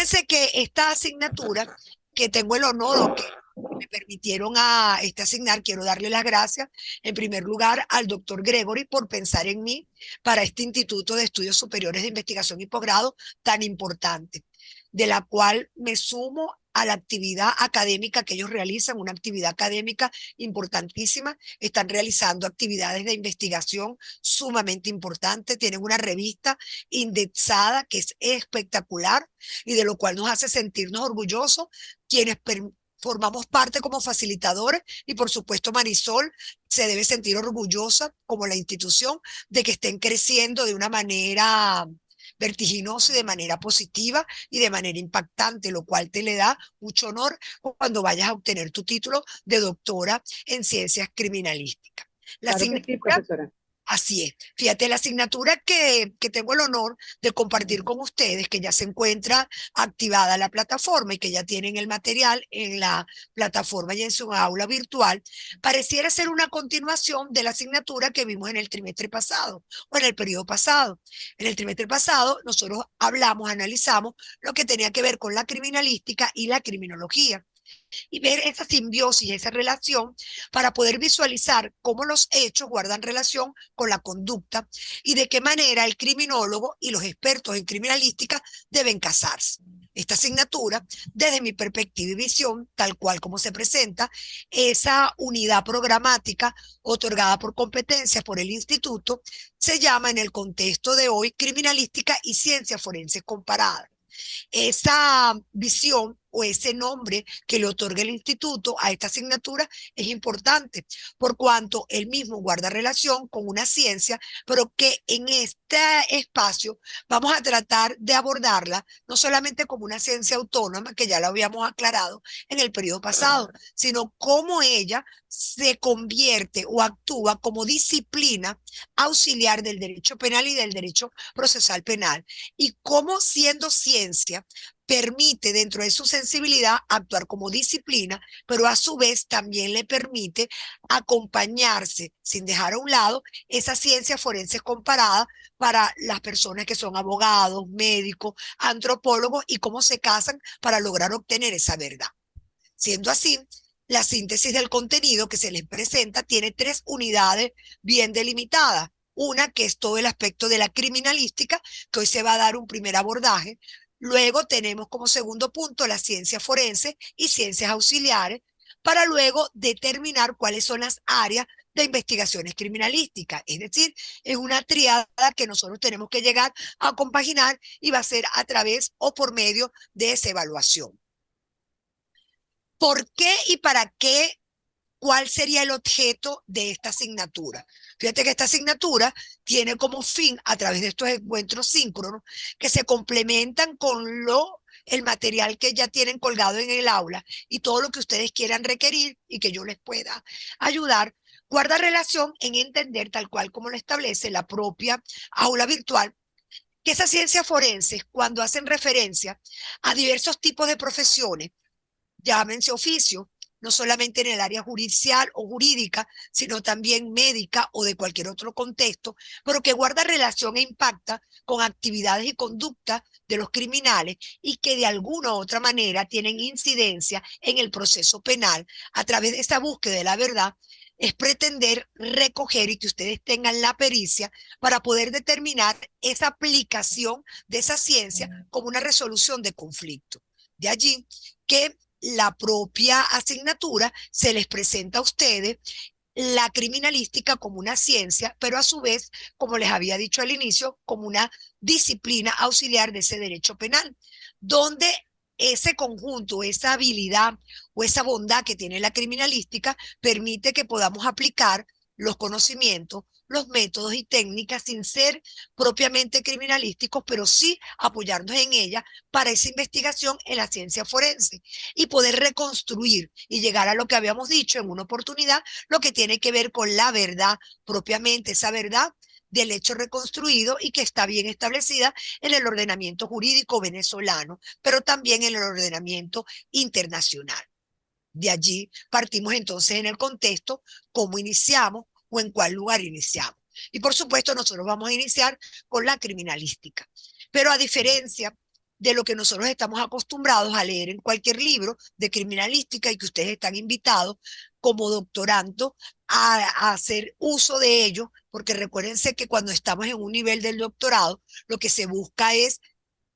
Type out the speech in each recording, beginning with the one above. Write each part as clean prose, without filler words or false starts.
Fíjense que esta asignatura, que tengo el honor o que me permitieron a asignar, quiero darle las gracias en primer lugar al doctor Gregory por pensar en mí para este Instituto de Estudios Superiores de Investigación y Posgrado tan importante, de la cual me sumo a la actividad académica que ellos realizan, una actividad académica importantísima. Están realizando actividades de investigación sumamente importantes, tienen una revista indexada que es espectacular y de lo cual nos hace sentirnos orgullosos quienes formamos parte como facilitadores, y por supuesto Marisol se debe sentir orgullosa como la institución de que estén creciendo de una manera vertiginosa y de manera positiva y de manera impactante, lo cual te le da mucho honor cuando vayas a obtener tu título de doctora en ciencias criminalísticas. La Claro que sí, asignatura. profesora. Así es. Fíjate, la asignatura que tengo el honor de compartir con ustedes, que ya se encuentra activada la plataforma y que ya tienen el material en la plataforma y en su aula virtual, pareciera ser una continuación de la asignatura que vimos en el trimestre pasado o en el periodo pasado. En el trimestre pasado nosotros hablamos, analizamos lo que tenía que ver con la criminalística y la criminología y ver esa simbiosis, esa relación, para poder visualizar cómo los hechos guardan relación con la conducta y de qué manera el criminólogo y los expertos en criminalística deben casarse. Esta asignatura, desde mi perspectiva y visión, tal cual como se presenta, esa unidad programática otorgada por competencias por el instituto, se llama en el contexto de hoy criminalística y ciencias forenses comparadas. Esa visión o ese nombre que le otorga el instituto a esta asignatura es importante, por cuanto él mismo guarda relación con una ciencia, pero que en este espacio vamos a tratar de abordarla no solamente como una ciencia autónoma, que ya lo habíamos aclarado en el periodo pasado, sino cómo ella se convierte o actúa como disciplina auxiliar del derecho penal y del derecho procesal penal, y cómo siendo ciencia permite dentro de su sensibilidad actuar como disciplina, pero a su vez también le permite acompañarse sin dejar a un lado esa ciencia forense comparada para las personas que son abogados, médicos, antropólogos y cómo se casan para lograr obtener esa verdad. Siendo así, la síntesis del contenido que se les presenta tiene tres unidades bien delimitadas. Una que es todo el aspecto de la criminalística, que hoy se va a dar un primer abordaje. Luego tenemos como segundo punto la ciencia forense y ciencias auxiliares, para luego determinar cuáles son las áreas de investigaciones criminalísticas. Es decir, es una triada que nosotros tenemos que llegar a compaginar y va a ser a través o por medio de esa evaluación. ¿Por qué y para qué? ¿Cuál sería el objeto de esta asignatura? Fíjate que esta asignatura tiene como fin, a través de estos encuentros síncronos, que se complementan con el material que ya tienen colgado en el aula y todo lo que ustedes quieran requerir y que yo les pueda ayudar, guarda relación en entender, tal cual como lo establece la propia aula virtual, que esas ciencias forenses, cuando hacen referencia a diversos tipos de profesiones, llámense oficio, no solamente en el área judicial o jurídica, sino también médica o de cualquier otro contexto, pero que guarda relación e impacta con actividades y conductas de los criminales y que de alguna u otra manera tienen incidencia en el proceso penal a través de esta búsqueda de la verdad. Es pretender recoger y que ustedes tengan la pericia para poder determinar esa aplicación de esa ciencia como una resolución de conflicto. De allí que la propia asignatura se les presenta a ustedes la criminalística como una ciencia, pero a su vez, como les había dicho al inicio, como una disciplina auxiliar de ese derecho penal, donde ese conjunto, esa habilidad o esa bondad que tiene la criminalística permite que podamos aplicar los conocimientos, los métodos y técnicas sin ser propiamente criminalísticos, pero sí apoyarnos en ella para esa investigación en la ciencia forense y poder reconstruir y llegar a lo que habíamos dicho en una oportunidad, lo que tiene que ver con la verdad propiamente, esa verdad del hecho reconstruido y que está bien establecida en el ordenamiento jurídico venezolano, pero también en el ordenamiento internacional. De allí partimos entonces en el contexto, cómo iniciamos o en cuál lugar iniciamos. Y por supuesto nosotros vamos a iniciar con la criminalística. Pero a diferencia de lo que nosotros estamos acostumbrados a leer en cualquier libro de criminalística y que ustedes están invitados como doctorando a hacer uso de ello, porque recuérdense que cuando estamos en un nivel del doctorado, lo que se busca es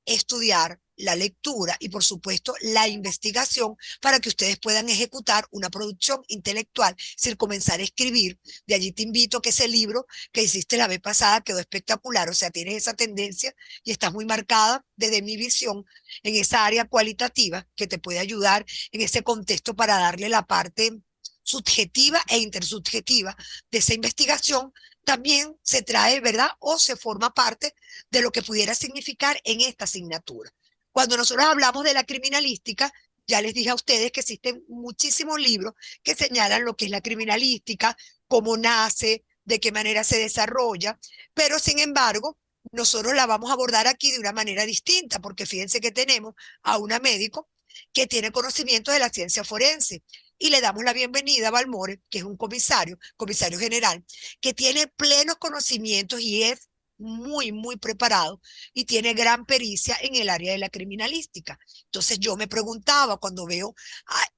estudiar la lectura y por supuesto la investigación para que ustedes puedan ejecutar una producción intelectual, es decir, comenzar a escribir. De allí te invito a que ese libro que hiciste la vez pasada quedó espectacular, o sea, tienes esa tendencia y estás muy marcada desde mi visión en esa área cualitativa que te puede ayudar en ese contexto para darle la parte subjetiva e intersubjetiva de esa investigación. También se trae, ¿verdad? O se forma parte de lo que pudiera significar en esta asignatura. Cuando nosotros hablamos de la criminalística, ya les dije a ustedes que existen muchísimos libros que señalan lo que es la criminalística, cómo nace, de qué manera se desarrolla, pero sin embargo, nosotros la vamos a abordar aquí de una manera distinta, porque fíjense que tenemos a una médico que tiene conocimiento de la ciencia forense y le damos la bienvenida a Balmore, que es un comisario general, que tiene plenos conocimientos y es muy preparado y tiene gran pericia en el área de la criminalística. Entonces yo me preguntaba cuando veo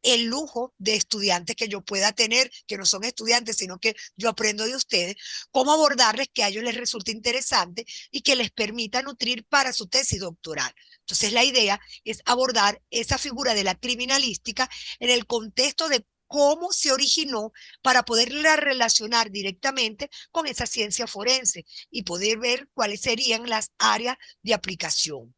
el lujo de estudiantes que yo pueda tener, que no son estudiantes, sino que yo aprendo de ustedes, cómo abordarles que a ellos les resulte interesante y que les permita nutrir para su tesis doctoral. Entonces la idea es abordar esa figura de la criminalística en el contexto de cómo se originó para poderla relacionar directamente con esa ciencia forense y poder ver cuáles serían las áreas de aplicación.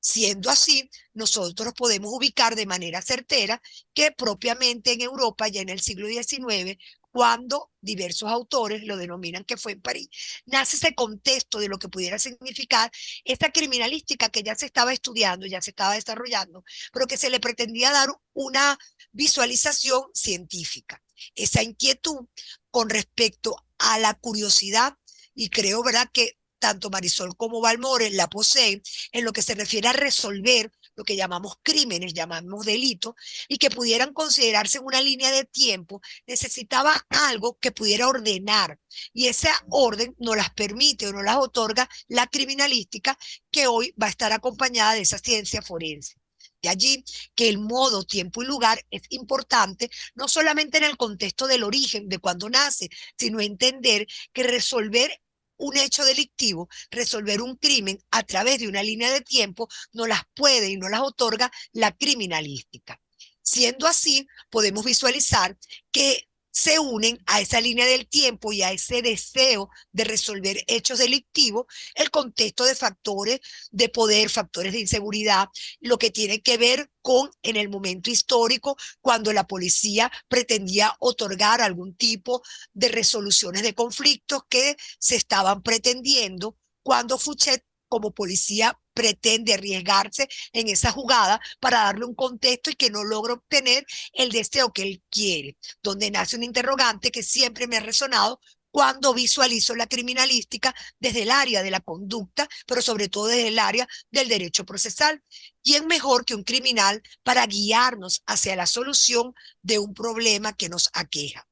Siendo así, nosotros podemos ubicar de manera certera que propiamente en Europa, ya en el siglo XIX, cuando diversos autores lo denominan que fue en París, nace ese contexto de lo que pudiera significar esta criminalística que ya se estaba estudiando, ya se estaba desarrollando, pero que se le pretendía dar una visualización científica. Esa inquietud con respecto a la curiosidad, y creo, ¿verdad?, que tanto Marisol como Balmore la poseen en lo que se refiere a resolver lo que llamamos crímenes, llamamos delitos, y que pudieran considerarse en una línea de tiempo, necesitaba algo que pudiera ordenar. Y esa orden no las permite o no las otorga la criminalística, que hoy va a estar acompañada de esa ciencia forense. De allí que el modo, tiempo y lugar es importante, no solamente en el contexto del origen, de cuando nace, sino entender que resolver un hecho delictivo, resolver un crimen a través de una línea de tiempo, no las puede y no las otorga la criminalística. Siendo así, podemos visualizar que se unen a esa línea del tiempo y a ese deseo de resolver hechos delictivos el contexto de factores de poder, factores de inseguridad, lo que tiene que ver con en el momento histórico cuando la policía pretendía otorgar algún tipo de resoluciones de conflictos que se estaban pretendiendo cuando Fouchet como policía pretende arriesgarse en esa jugada para darle un contexto y que no logra obtener el deseo que él quiere, donde nace un interrogante que siempre me ha resonado cuando visualizo la criminalística desde el área de la conducta, pero sobre todo desde el área del derecho procesal. ¿Quién mejor que un criminal para guiarnos hacia la solución de un problema que nos aqueja?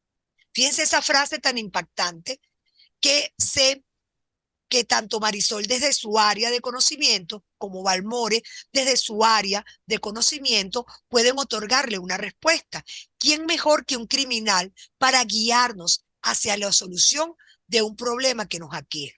Fíjense esa frase tan impactante que sé que tanto Marisol desde su área de conocimiento como Balmore desde su área de conocimiento pueden otorgarle una respuesta. ¿Quién mejor que un criminal para guiarnos hacia la solución de un problema que nos aqueja?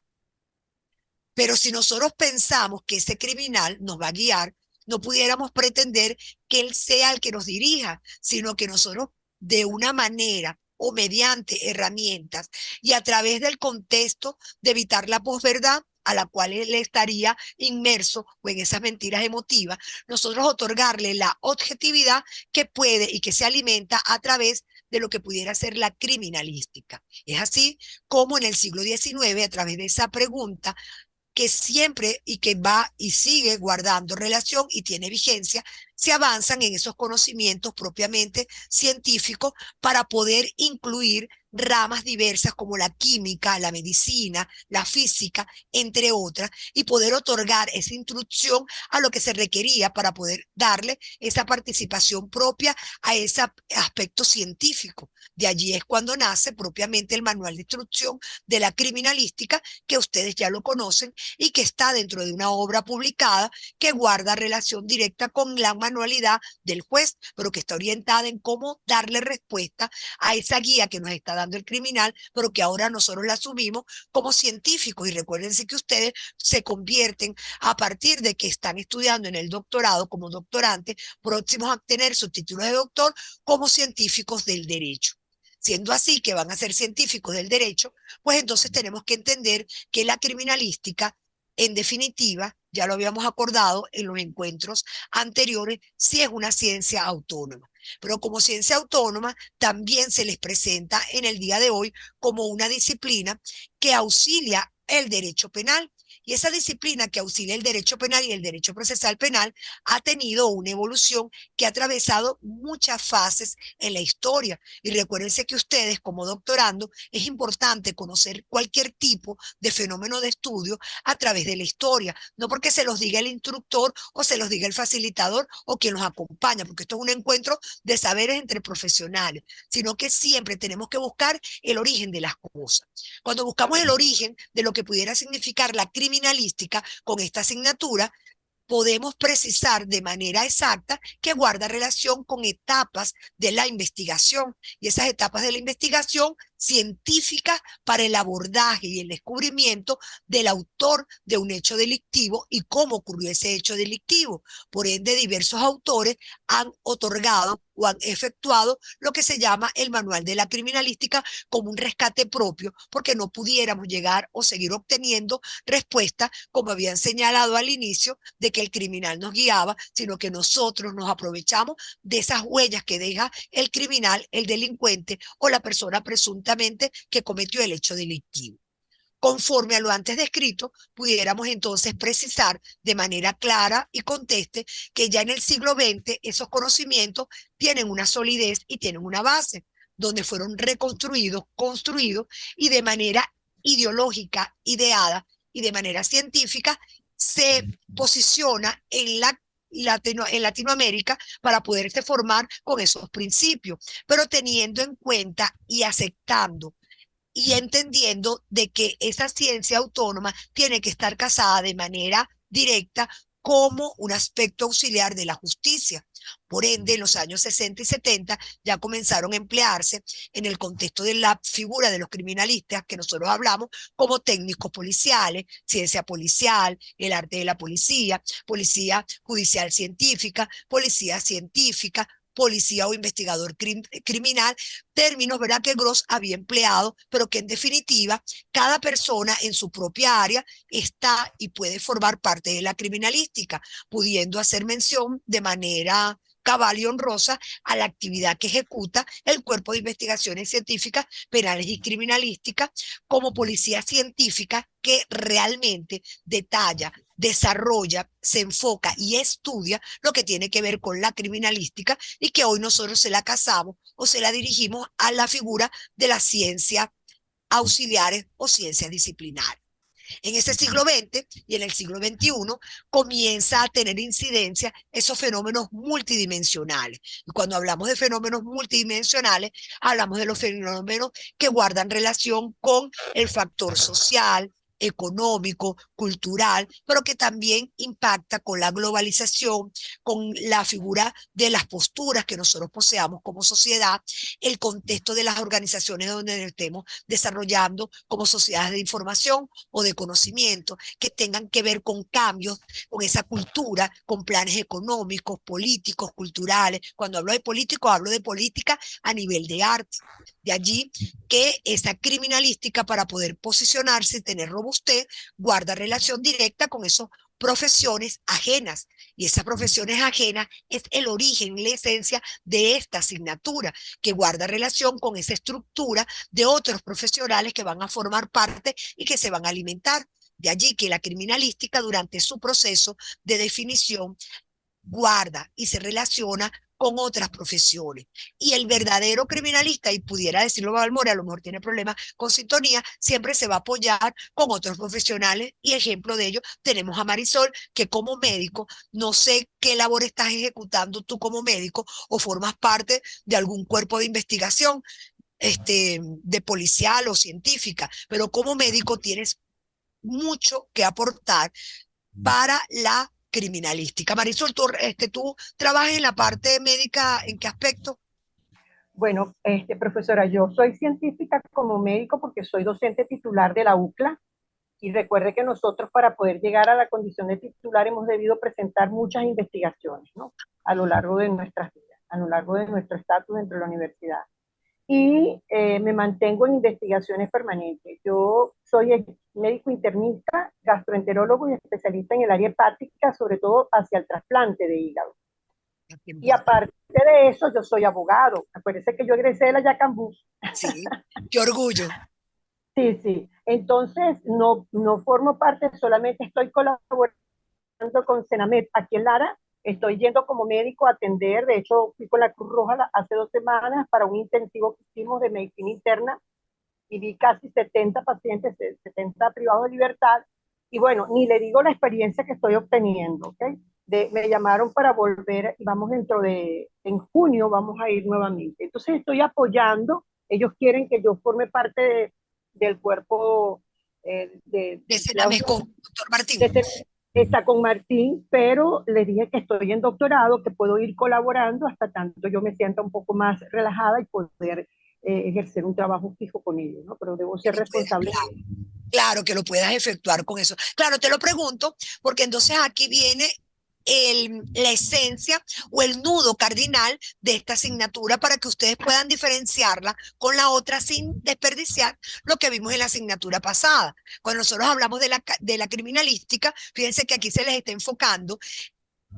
Pero si nosotros pensamos que ese criminal nos va a guiar, no pudiéramos pretender que él sea el que nos dirija, sino que nosotros de una manera o mediante herramientas y a través del contexto de evitar la posverdad a la cual él estaría inmerso o en esas mentiras emotivas, nosotros otorgarle la objetividad que puede y que se alimenta a través de lo que pudiera ser la criminalística. Es así como en el siglo XIX, a través de esa pregunta, que siempre y que va y sigue guardando relación y tiene vigencia, se avanzan en esos conocimientos propiamente científicos para poder incluir ramas diversas como la química, la medicina, la física, entre otras, y poder otorgar esa instrucción a lo que se requería para poder darle esa participación propia a ese aspecto científico. De allí es cuando nace propiamente el manual de instrucción de la criminalística, que ustedes ya lo conocen y que está dentro de una obra publicada que guarda relación directa con la manualidad del juez, pero que está orientada en cómo darle respuesta a esa guía que nos está dando el criminal, pero que ahora nosotros la asumimos como científicos. Y recuérdense que ustedes se convierten a partir de que están estudiando en el doctorado como doctorantes, próximos a obtener su título de doctor como científicos del derecho. Siendo así que van a ser científicos del derecho, pues entonces tenemos que entender que la criminalística, en definitiva, ya lo habíamos acordado en los encuentros anteriores, sí es una ciencia autónoma. Pero como ciencia autónoma también se les presenta en el día de hoy como una disciplina que auxilia el derecho penal. Y esa disciplina que auxilia el derecho penal y el derecho procesal penal ha tenido una evolución que ha atravesado muchas fases en la historia. Y recuérdense que ustedes, como doctorando, es importante conocer cualquier tipo de fenómeno de estudio a través de la historia, no porque se los diga el instructor o se los diga el facilitador o quien los acompaña, porque esto es un encuentro de saberes entre profesionales, sino que siempre tenemos que buscar el origen de las cosas. Cuando buscamos el origen de lo que pudiera significar la criminalística con esta asignatura, podemos precisar de manera exacta que guarda relación con etapas de la investigación, y esas etapas de la investigación científica para el abordaje y el descubrimiento del autor de un hecho delictivo y cómo ocurrió ese hecho delictivo. Por ende, diversos autores han otorgado o han efectuado lo que se llama el manual de la criminalística como un rescate propio, porque no pudiéramos llegar o seguir obteniendo respuestas como habían señalado al inicio de que el criminal nos guiaba, sino que nosotros nos aprovechamos de esas huellas que deja el criminal, el delincuente o la persona presuntamente que cometió el hecho delictivo. Conforme a lo antes descrito, pudiéramos entonces precisar de manera clara y conteste que ya en el siglo XX esos conocimientos tienen una solidez y tienen una base, donde fueron reconstruidos, construidos y de manera ideológica, ideada y de manera científica se posiciona en Latinoamérica para poderse formar con esos principios, pero teniendo en cuenta y aceptando y entendiendo de que esa ciencia autónoma tiene que estar casada de manera directa como un aspecto auxiliar de la justicia. Por ende, en los años 60 y 70 ya comenzaron a emplearse en el contexto de la figura de los criminalistas que nosotros hablamos como técnicos policiales, ciencia policial, el arte de la policía, policía judicial científica, policía científica, policía o investigador criminal, términos, ¿verdad?, que Gross había empleado, pero que en definitiva cada persona en su propia área está y puede formar parte de la criminalística, pudiendo hacer mención de manera cabal y honrosa a la actividad que ejecuta el Cuerpo de Investigaciones Científicas, Penales y Criminalísticas como policía científica que realmente detalla, desarrolla, se enfoca y estudia lo que tiene que ver con la criminalística y que hoy nosotros se la casamos o se la dirigimos a la figura de las ciencias auxiliares o ciencias disciplinares. En ese siglo XX y en el siglo XXI comienza a tener incidencia esos fenómenos multidimensionales. Y cuando hablamos de fenómenos multidimensionales, hablamos de los fenómenos que guardan relación con el factor social, económico, cultural, pero que también impacta con la globalización, con la figura de las posturas que nosotros poseamos como sociedad, el contexto de las organizaciones donde estemos desarrollando como sociedades de información o de conocimiento, que tengan que ver con cambios, con esa cultura, con planes económicos, políticos, culturales. Cuando hablo de políticos, hablo de política a nivel de arte. De allí que esa criminalística, para poder posicionarse y tener robustez, guarda relación directa con esas profesiones ajenas. Y esas profesiones ajenas es el origen, la esencia de esta asignatura, que guarda relación con esa estructura de otros profesionales que van a formar parte y que se van a alimentar. De allí que la criminalística, durante su proceso de definición, guarda y se relaciona con otras profesiones. Y el verdadero criminalista, y pudiera decirlo Valmore, a lo mejor tiene problemas con sintonía, siempre se va a apoyar con otros profesionales. Y ejemplo de ello, tenemos a Marisol, que como médico, no sé qué labor estás ejecutando tú como médico o formas parte de algún cuerpo de investigación, de policial o científica, pero como médico tienes mucho que aportar para la criminalística. Marisol, tú trabajas en la parte médica, ¿en qué aspecto? Bueno, profesora, yo soy científica como médico porque soy docente titular de la UCLA y recuerde que nosotros para poder llegar a la condición de titular hemos debido presentar muchas investigaciones, ¿no? A lo largo de nuestras vidas, a lo largo de nuestro estatus dentro de la universidad. Y me mantengo en investigaciones permanentes. Yo soy médico internista, gastroenterólogo y especialista en el área hepática, sobre todo hacia el trasplante de hígado. Qué Y importante. aparte de eso, yo soy abogado. Acuérdense que yo egresé de la Yacambú. Sí, qué orgullo. Sí, sí. Entonces, no formo parte, solamente estoy colaborando con Senamed aquí en Lara. Estoy yendo como médico a atender. De hecho, fui con la Cruz Roja hace 2 semanas para un intensivo que hicimos de medicina interna y vi casi 70 pacientes, 70 privados de libertad. Y bueno, ni le digo la experiencia que estoy obteniendo, ¿ok? Me llamaron para volver y vamos en junio vamos a ir nuevamente. Entonces estoy apoyando, ellos quieren que yo forme parte del cuerpo de De empleados Senamesco, doctor Martín. de, está con Martín, pero les dije que estoy en doctorado, que puedo ir colaborando hasta tanto yo me sienta un poco más relajada y poder ejercer un trabajo fijo con ellos, ¿no? Pero debo Que ser lo puedas, responsable. claro, claro, que lo puedas efectuar con eso. Claro, te lo pregunto, porque entonces aquí viene la esencia o el nudo cardinal de esta asignatura para que ustedes puedan diferenciarla con la otra sin desperdiciar lo que vimos en la asignatura pasada. Cuando nosotros hablamos de la criminalística, fíjense que aquí se les está enfocando.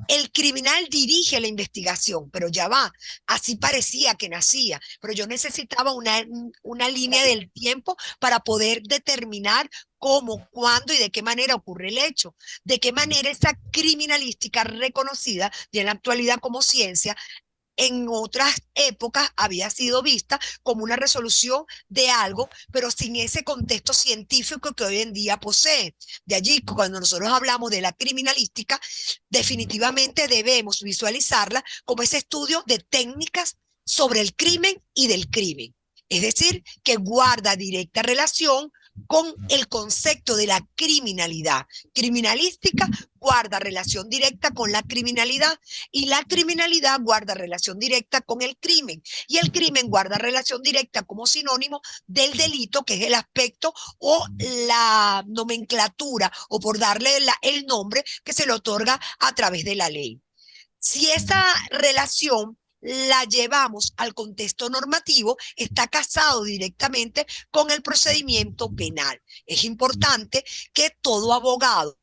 El criminal dirige la investigación, pero ya va, así parecía que nacía, pero yo necesitaba una línea del tiempo para poder determinar cómo, cuándo y de qué manera ocurre el hecho, de qué manera esa criminalística reconocida y en la actualidad como ciencia en otras épocas había sido vista como una resolución de algo, pero sin ese contexto científico que hoy en día posee. De allí, cuando nosotros hablamos de la criminalística, definitivamente debemos visualizarla como ese estudio de técnicas sobre el crimen y del crimen. Es decir, que guarda directa relación con el concepto de la criminalidad. Criminalística guarda relación directa con la criminalidad y la criminalidad guarda relación directa con el crimen y el crimen guarda relación directa como sinónimo del delito, que es el aspecto o la nomenclatura o por darle el nombre que se le otorga a través de la ley. Si esa relación la llevamos al contexto normativo, está casado directamente con el procedimiento penal. Es importante que todo abogado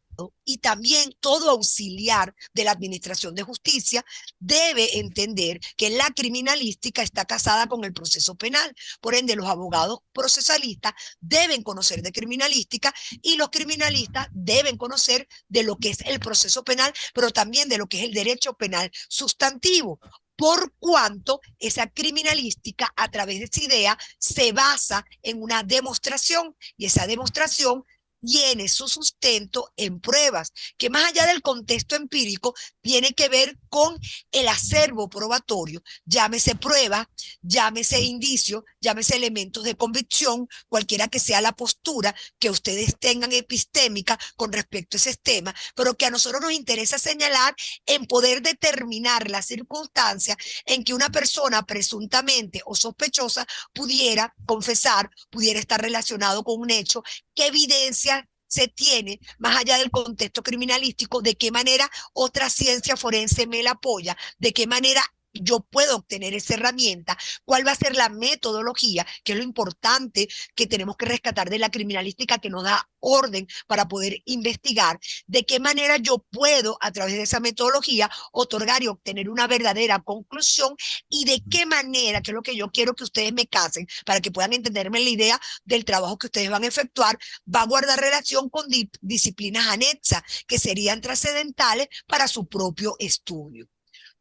y también todo auxiliar de la Administración de Justicia debe entender que la criminalística está casada con el proceso penal. Por ende, los abogados procesalistas deben conocer de criminalística y los criminalistas deben conocer de lo que es el proceso penal, pero también de lo que es el derecho penal sustantivo, por cuanto esa criminalística a través de esa idea se basa en una demostración y esa demostración tiene su sustento en pruebas, que más allá del contexto empírico, tiene que ver con el acervo probatorio, llámese prueba, llámese indicio, llámese elementos de convicción, cualquiera que sea la postura que ustedes tengan epistémica con respecto a ese tema, pero que a nosotros nos interesa señalar en poder determinar las circunstancias en que una persona presuntamente o sospechosa pudiera confesar, pudiera estar relacionado con un hecho, qué evidencia se tiene, más allá del contexto criminalístico, de qué manera otra ciencia forense me la apoya, de qué manera yo puedo obtener esa herramienta, cuál va a ser la metodología, que es lo importante que tenemos que rescatar de la criminalística, que nos da orden para poder investigar, de qué manera yo puedo, a través de esa metodología, otorgar y obtener una verdadera conclusión, y de qué manera, que es lo que yo quiero que ustedes me casen, para que puedan entenderme la idea del trabajo que ustedes van a efectuar, va a guardar relación con disciplinas anexas, que serían trascendentales para su propio estudio.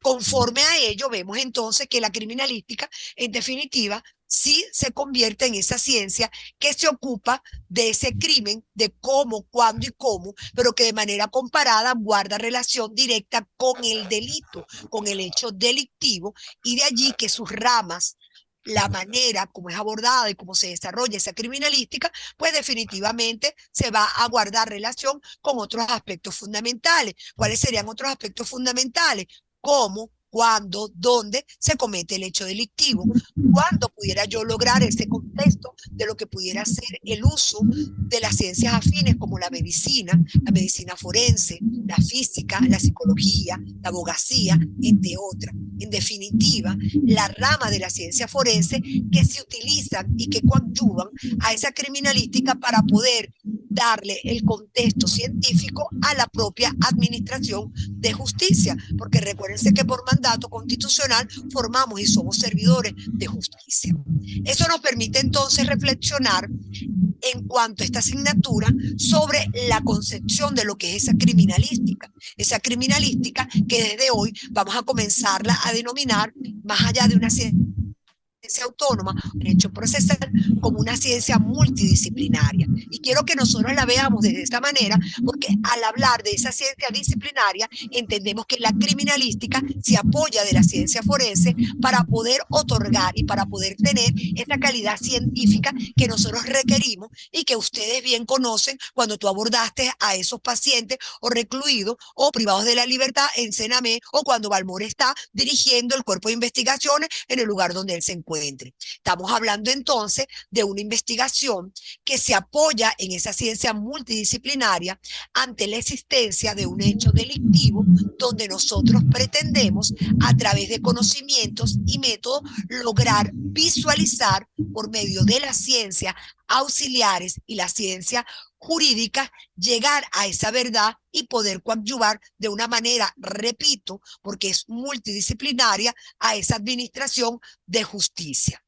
Conforme a ello, vemos entonces que la criminalística, en definitiva, sí se convierte en esa ciencia que se ocupa de ese crimen, de cómo, cuándo y cómo, pero que de manera comparada guarda relación directa con el delito, con el hecho delictivo, y de allí que sus ramas, la manera como es abordada y cómo se desarrolla esa criminalística, pues definitivamente se va a guardar relación con otros aspectos fundamentales. ¿Cuáles serían otros aspectos fundamentales? Cómo, cuándo, dónde se comete el hecho delictivo, cuándo pudiera yo lograr ese contexto de lo que pudiera ser el uso de las ciencias afines como la medicina forense, la física, la psicología, la abogacía, entre otras. En definitiva, la rama de la ciencia forense que se utilizan y que coadyuvan a esa criminalística para poder darle el contexto científico a la propia administración de justicia, porque recuérdense que por mandato constitucional formamos y somos servidores de justicia. Eso nos permite entonces reflexionar en cuanto a esta asignatura sobre la concepción de lo que es esa criminalística que desde hoy vamos a comenzarla a denominar, más allá de una ciencia autónoma, derecho procesal, como una ciencia multidisciplinaria. Y quiero que nosotros la veamos de esta manera, porque al hablar de esa ciencia disciplinaria, entendemos que la criminalística se apoya de la ciencia forense para poder otorgar y para poder tener esa calidad científica que nosotros requerimos y que ustedes bien conocen cuando tú abordaste a esos pacientes o recluidos o privados de la libertad en Senamé, o cuando Balmore está dirigiendo el cuerpo de investigaciones en el lugar donde él se encuentra. Estamos hablando entonces de una investigación que se apoya en esa ciencia multidisciplinaria ante la existencia de un hecho delictivo, donde nosotros pretendemos, a través de conocimientos y métodos, lograr visualizar por medio de la ciencia auxiliares y la ciencia jurídica, llegar a esa verdad y poder coadyuvar de una manera, repito, porque es multidisciplinaria, a esa administración de justicia.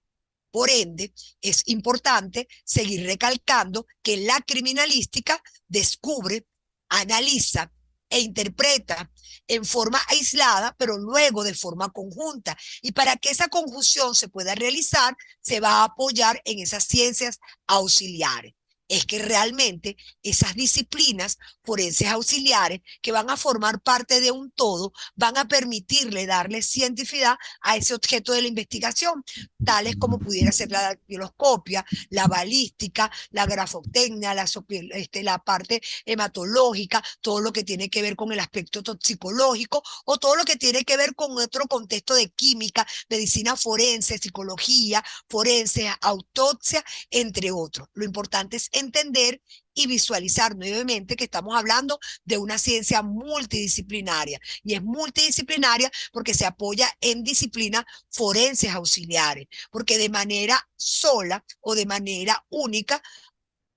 Por ende, es importante seguir recalcando que la criminalística descubre, analiza e interpreta en forma aislada, pero luego de forma conjunta. Y para que esa conjunción se pueda realizar, se va a apoyar en esas ciencias auxiliares. Es que realmente esas disciplinas forenses auxiliares, que van a formar parte de un todo, van a permitirle darle cientificidad a ese objeto de la investigación, tales como pudiera ser la dactiloscopia, la balística, la grafotecnia, la parte hematológica, todo lo que tiene que ver con el aspecto toxicológico, o todo lo que tiene que ver con otro contexto de química, medicina forense, psicología forense, autopsia, entre otros. Lo importante es entender y visualizar nuevamente que estamos hablando de una ciencia multidisciplinaria, y es multidisciplinaria porque se apoya en disciplinas forenses auxiliares, porque de manera sola o de manera única,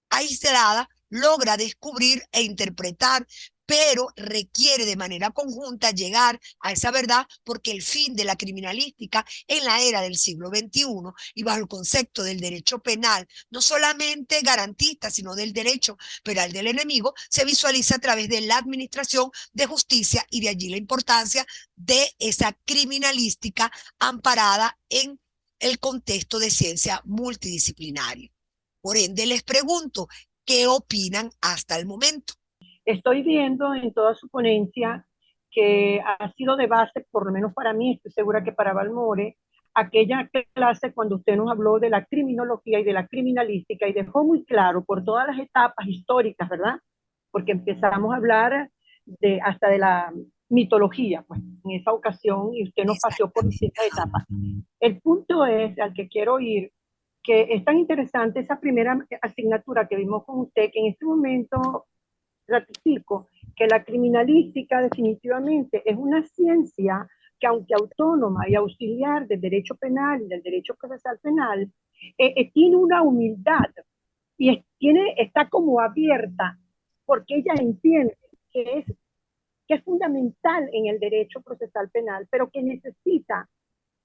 aislada, logra descubrir e interpretar, pero requiere de manera conjunta llegar a esa verdad, porque el fin de la criminalística en la era del siglo XXI y bajo el concepto del derecho penal, no solamente garantista, sino del derecho penal del enemigo, se visualiza a través de la administración de justicia, y de allí la importancia de esa criminalística amparada en el contexto de ciencia multidisciplinaria. Por ende, les pregunto, ¿qué opinan hasta el momento? Estoy viendo en toda su ponencia que ha sido de base, por lo menos para mí, estoy segura que para Balmore, aquella clase cuando usted nos habló de la criminología y de la criminalística y dejó muy claro por todas las etapas históricas, ¿verdad? Porque empezamos a hablar de hasta de la mitología, pues en esa ocasión, y usted nos paseó por Exactamente. distintas Ajá. etapas. El punto es, al que quiero ir, que es tan interesante esa primera asignatura que vimos con usted, que en este momento ratifico que la criminalística definitivamente es una ciencia que aunque autónoma y auxiliar del derecho penal y del derecho procesal penal, tiene una humildad y está como abierta porque ella entiende que es fundamental en el derecho procesal penal, pero que necesita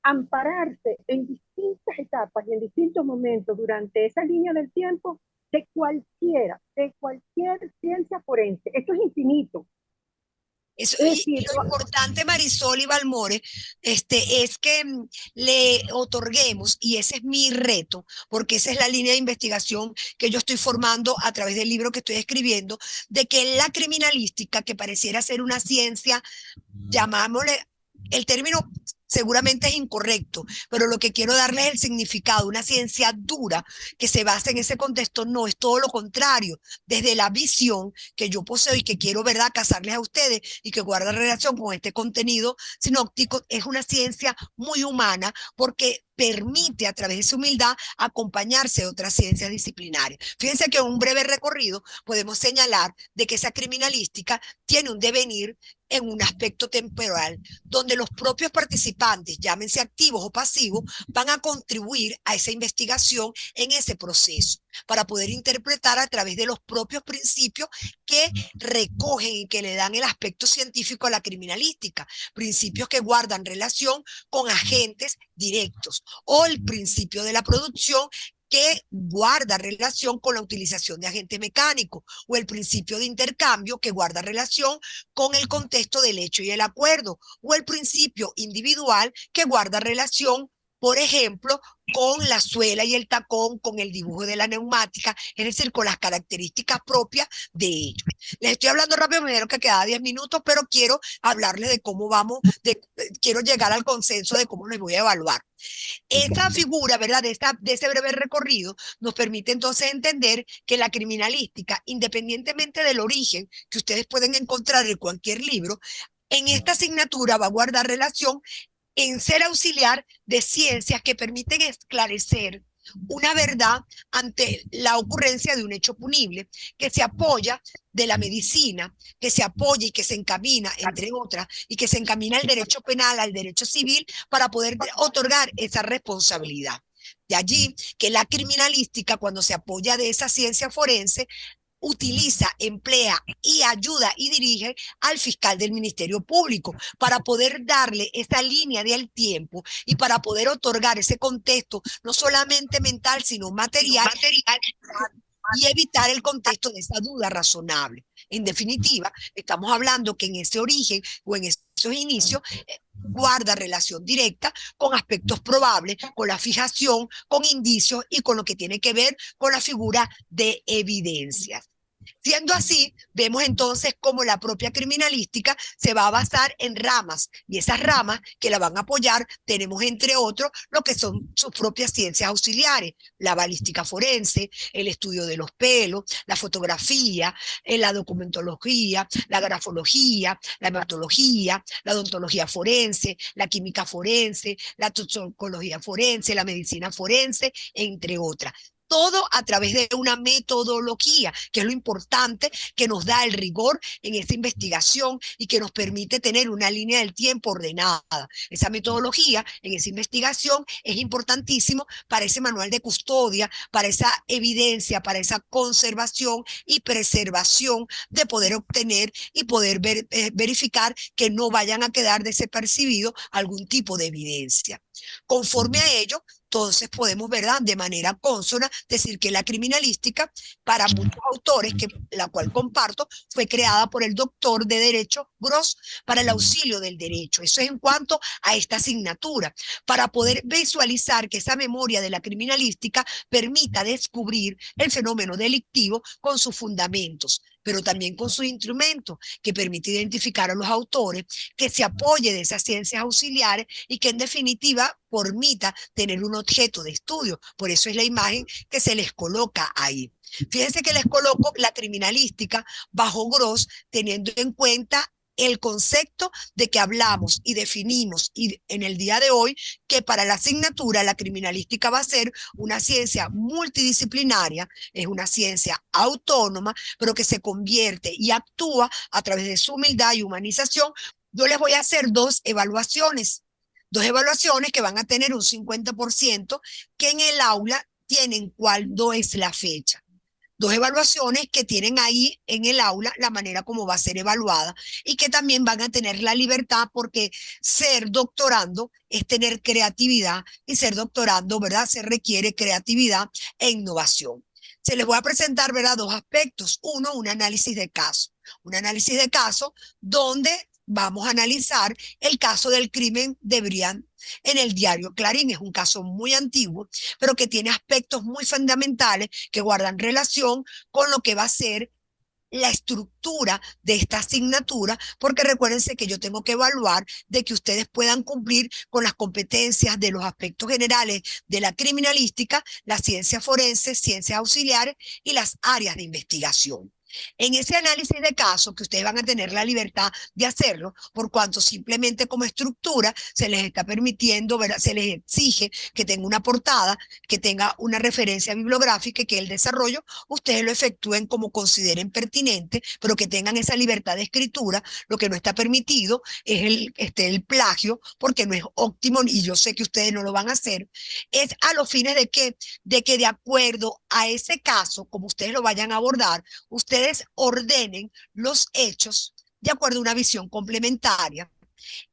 ampararse en distintas etapas y en distintos momentos durante esa línea del tiempo de cualquier ciencia forense. Esto es infinito. Eso, Es y decir, lo importante, Marisol y Balmore, es que le otorguemos, y ese es mi reto, porque esa es la línea de investigación que yo estoy formando a través del libro que estoy escribiendo, de que la criminalística, que pareciera ser una ciencia, llamámosle, el término seguramente es incorrecto, pero lo que quiero darles es el significado, una ciencia dura que se basa en ese contexto, no, es todo lo contrario, desde la visión que yo poseo y que quiero, ¿verdad?, casarles a ustedes y que guarda relación con este contenido sinóptico, es una ciencia muy humana porque permite a través de su humildad acompañarse de otras ciencias disciplinarias. Fíjense que en un breve recorrido podemos señalar de que esa criminalística tiene un devenir en un aspecto temporal, donde los propios participantes, llámense activos o pasivos, van a contribuir a esa investigación en ese proceso, para poder interpretar a través de los propios principios que recogen y que le dan el aspecto científico a la criminalística, principios que guardan relación con agentes directos, o el principio de la producción que guarda relación con la utilización de agentes mecánicos, o el principio de intercambio que guarda relación con el contexto del hecho y el acuerdo, o el principio individual que guarda relación, por ejemplo, con la suela y el tacón, con el dibujo de la neumática, es decir, con las características propias de ellos. Les estoy hablando rápido, me dieron que quedaba 10 minutos, pero quiero hablarles de cómo vamos, quiero llegar al consenso de cómo les voy a evaluar. Esta figura, ¿verdad?, de ese breve recorrido, nos permite entonces entender que la criminalística, independientemente del origen que ustedes pueden encontrar en cualquier libro, en esta asignatura va a guardar relación en ser auxiliar de ciencias que permiten esclarecer una verdad ante la ocurrencia de un hecho punible, que se apoya de la medicina, que se apoya y que se encamina, entre otras, y que se encamina al derecho penal, al derecho civil, para poder otorgar esa responsabilidad. De allí que la criminalística, cuando se apoya de esa ciencia forense, utiliza, emplea y ayuda y dirige al fiscal del Ministerio Público para poder darle esa línea del tiempo y para poder otorgar ese contexto no solamente mental, sino material, y evitar el contexto de esa duda razonable. En definitiva, estamos hablando que en ese origen o en esos inicios guarda relación directa con aspectos probables, con la fijación, con indicios y con lo que tiene que ver con la figura de evidencias. Siendo así, vemos entonces cómo la propia criminalística se va a basar en ramas, y esas ramas que la van a apoyar tenemos entre otros lo que son sus propias ciencias auxiliares, la balística forense, el estudio de los pelos, la fotografía, la documentología, la grafología, la hematología, la odontología forense, la química forense, la toxicología forense, la medicina forense, entre otras, todo a través de una metodología, que es lo importante, que nos da el rigor en esta investigación y que nos permite tener una línea del tiempo ordenada. Esa metodología en esa investigación es importantísimo para ese manual de custodia, para esa evidencia, para esa conservación y preservación de poder obtener y poder verificar que no vayan a quedar desapercibido algún tipo de evidencia. Conforme a ello, entonces podemos, ¿verdad?, de manera consona, decir que la criminalística, para muchos autores, que la cual comparto, fue creada por el doctor de Derecho Gross para el auxilio del derecho. Eso es en cuanto a esta asignatura, para poder visualizar que esa memoria de la criminalística permita descubrir el fenómeno delictivo con sus fundamentos, pero también con sus instrumentos, que permite identificar a los autores, que se apoye de esas ciencias auxiliares y que en definitiva permita tener un objeto de estudio. Por eso es la imagen que se les coloca ahí. Fíjense que les coloco la criminalística bajo Gross, teniendo en cuenta el concepto de que hablamos y definimos y en el día de hoy que para la asignatura la criminalística va a ser una ciencia multidisciplinaria, es una ciencia autónoma, pero que se convierte y actúa a través de su humildad y humanización Yo les voy a hacer dos evaluaciones que van a tener un 50% que en el aula tienen cuándo es la fecha. Dos evaluaciones que tienen ahí en el aula la manera como va a ser evaluada y que también van a tener la libertad porque ser doctorando es tener creatividad y ser doctorando, ¿verdad? Se requiere creatividad e innovación. Se les voy a presentar, ¿verdad? Dos aspectos. Uno, un análisis de caso. Un análisis de caso donde vamos a analizar el caso del crimen de Brian en el diario Clarín. Es un caso muy antiguo, pero que tiene aspectos muy fundamentales que guardan relación con lo que va a ser la estructura de esta asignatura, porque recuérdense que yo tengo que evaluar de que ustedes puedan cumplir con las competencias de los aspectos generales de la criminalística, la ciencia forense, ciencias auxiliares y las áreas de investigación. En ese análisis de caso, que ustedes van a tener la libertad de hacerlo, por cuanto simplemente como estructura se les está permitiendo, ¿verdad? Se les exige que tenga una portada, que tenga una referencia bibliográfica y que el desarrollo ustedes lo efectúen como consideren pertinente, pero que tengan esa libertad de escritura. Lo que no está permitido es el plagio, porque no es óptimo y yo sé que ustedes no lo van a hacer. Es a los fines de que de acuerdo a ese caso, como ustedes lo vayan a abordar, ustedes ordenen los hechos de acuerdo a una visión complementaria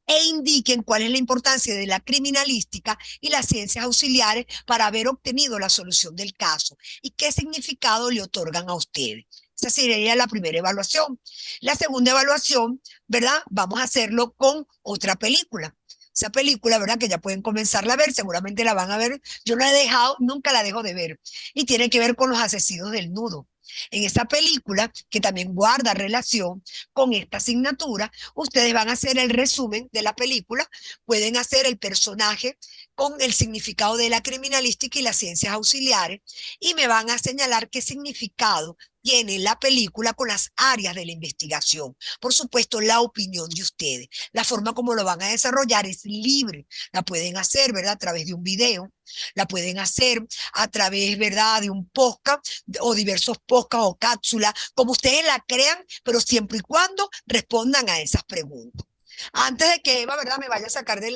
e indiquen cuál es la importancia de la criminalística y las ciencias auxiliares para haber obtenido la solución del caso y qué significado le otorgan a ustedes. Esa sería la primera evaluación. La segunda evaluación, ¿verdad? Vamos a hacerlo con otra película. Esa película, ¿verdad? Que ya pueden comenzarla a ver, seguramente la van a ver. Yo no la he dejado, nunca la dejo de ver. Y tiene que ver con los asesinos del nudo. En esa película, que también guarda relación con esta asignatura, ustedes van a hacer el resumen de la película, pueden hacer el personaje con el significado de la criminalística y las ciencias auxiliares y me van a señalar qué significado tiene la película con las áreas de la investigación. Por supuesto, la opinión de ustedes. La forma como lo van a desarrollar es libre. La pueden hacer, ¿verdad? A través de un video, la pueden hacer a través, ¿verdad?, de un podcast o diversos podcasts o cápsulas, como ustedes la crean, pero siempre y cuando respondan a esas preguntas. Antes de que Eva, ¿verdad?, me vaya a sacar de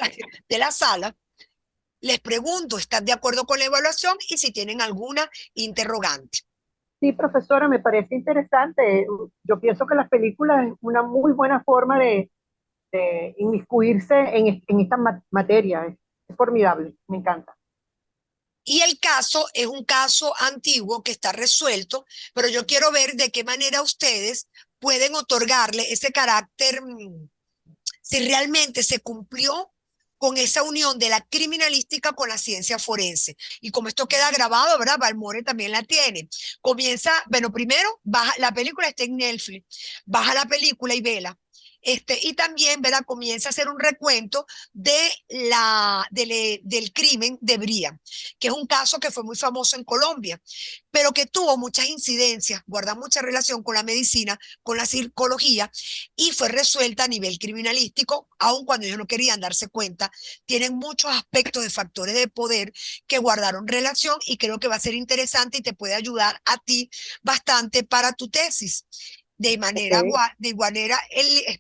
la sala, les pregunto, ¿están de acuerdo con la evaluación? Y si tienen alguna interrogante. Sí, profesora, me parece interesante. Yo pienso que las películas es una muy buena forma de inmiscuirse en esta materia. Es formidable, me encanta. Y el caso es un caso antiguo que está resuelto, pero yo quiero ver de qué manera ustedes pueden otorgarle ese carácter, si realmente se cumplió con esa unión de la criminalística con la ciencia forense. Y como esto queda grabado, ¿verdad? Balmore también la tiene. Comienza, bueno, primero, baja, la película está en Netflix, baja la película y vela. Y también, ¿verdad? Comienza a hacer un recuento del crimen de Brian, que es un caso que fue muy famoso en Colombia, pero que tuvo muchas incidencias, guarda mucha relación con la medicina, con la psicología, y fue resuelta a nivel criminalístico, aun cuando ellos no querían darse cuenta. Tienen muchos aspectos de factores de poder que guardaron relación y creo que va a ser interesante y te puede ayudar a ti bastante para tu tesis. Okay. De igual manera,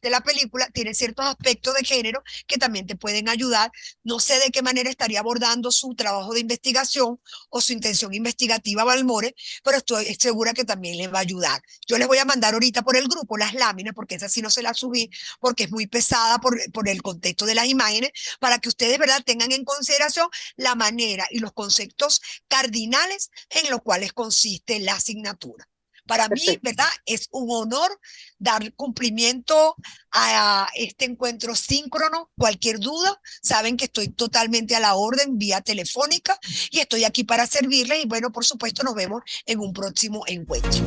la película tiene ciertos aspectos de género que también te pueden ayudar. No sé de qué manera estaría abordando su trabajo de investigación o su intención investigativa Balmore, pero estoy segura que también les va a ayudar. Yo les voy a mandar ahorita por el grupo las láminas, porque esa sí no se la subí, porque es muy pesada por el contexto de las imágenes, para que ustedes, ¿verdad?, tengan en consideración la manera y los conceptos cardinales en los cuales consiste la asignatura. Para mí, Perfecto. ¿verdad? Es un honor dar cumplimiento a este encuentro síncrono. Cualquier duda, saben que estoy totalmente a la orden vía telefónica y estoy aquí para servirles. Y bueno, por supuesto, nos vemos en un próximo encuentro.